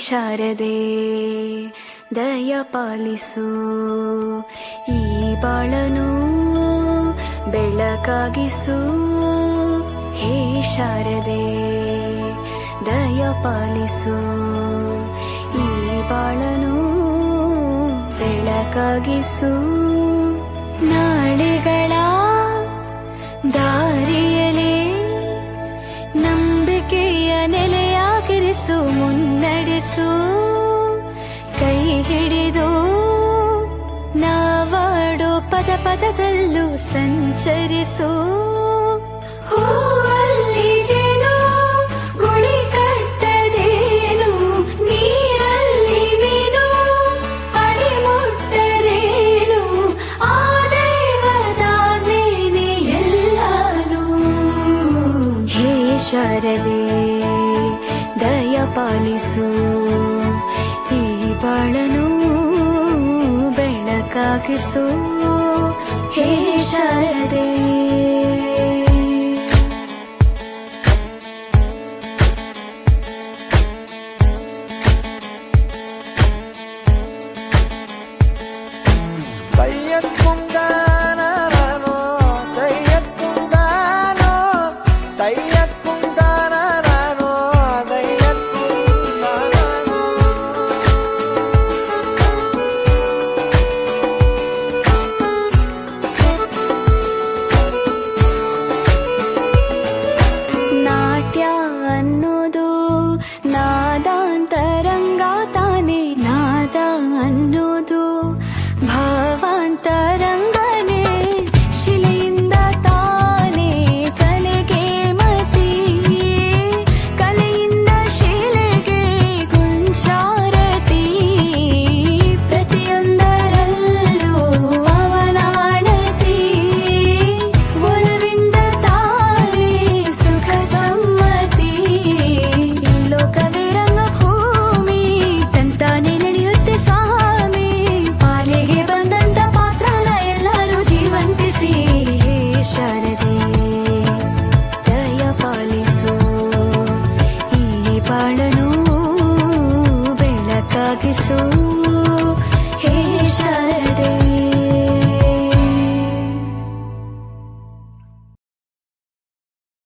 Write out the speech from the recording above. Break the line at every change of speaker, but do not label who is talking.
ಶಾರದೆ ದಯ ಪಾಲಿಸು, ಈ ಬಾಳನು ಬೆಳಕಾಗಿಸು. ಹೇ ಶಾರದೆ ದಯ ಪಾಲಿಸು, ಈ ಬಾಳನು ಬೆಳಕಾಗಿಸು. ನಾಳೆಗಳ ದಾರಿಯಲೇ ನಂಬಿಕೆಯ ನೆಲೆಯಾಗಿರಿಸು, ಮುನ್ನಡೆಸು. ಕೈ ಹಿಡಿದು ನಾವಾಡೋ ಪದ ಪದದಲ್ಲೂ ಸಂಚರಿಸು. ಹೂವಲ್ಲಿ ಜೇನು ಗುಡಿ ಕಟ್ಟದೇನು, ನೀರಲ್ಲಿ ಮೀನು ಅಡಿ ಮುಟ್ಟರೇನು, ಆ ದೈವದಾಜ್ಞೆನೇ ಎಲ್ಲಾನು. ಹೇ ಶಾರದೆ ದಯ ಪಾಲಿಸು, ಈ ಬಾಳನು ಬೆಳಕಾಗಿಸು. ಹೇ ಶಾರದೆ ಅನ್ನೋದು ನಾದಾಂತರಂಗ ತಾನೆ, ನಾದ ಅನ್ನೋದು ಭಾವಾಂತರಂಗನೇ. ಶಿಲೆಯಿಂದ ತಾನೇ ಕಲೆಗೆ ಮತಿ, ಕಲೆಯಿಂದ ಶಿಲೆಗೆ ಗುಂಚಾರತಿ. ಪ್ರತಿಯೊಂದರಲ್ಲೂ ಅವನಾಣತಿ, ಒಲವಿಂದ ತಾನೇ ಸುಖ ಸಮ್ಮತಿ. ಲೋಕವಿರಂಗ ಭೂಮಿ ತಂತಾನೆ ನಡೆಯುತ್ತೆ ಸ್ವಾಮಿ, ಪಾಲಿಗೆ ಬಂದಂತ ಪಾತ್ರನ ಎಲ್ಲರೂ ಜೀವಂತಿಸಿ. ಶಾರದೆ ದಯ ಪಾಲಿಸು, ಈ ಬಾಳನು ಬೆಳಕಾಗಿಸು.